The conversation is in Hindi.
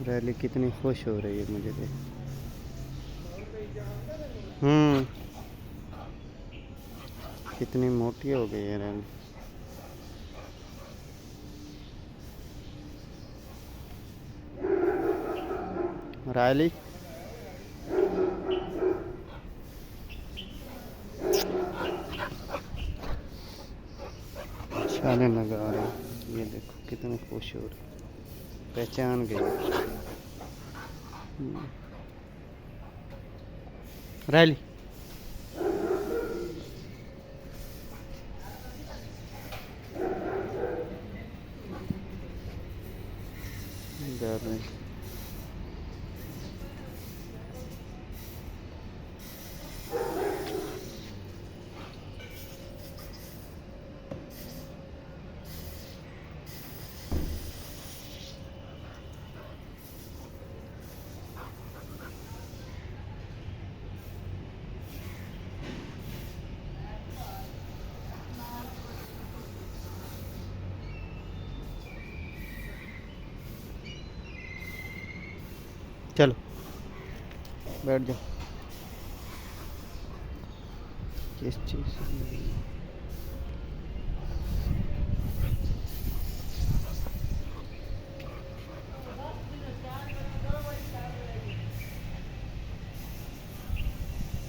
रैली कितनी खुश हो रही है मुझे देख। कितनी मोटी हो गई है रैली। रायली छाले लगा रहे, ये देखो कितनी खुश हो रही, पहचान गई। रायली डर रही। चलो बैठ जाओ। किस चीज़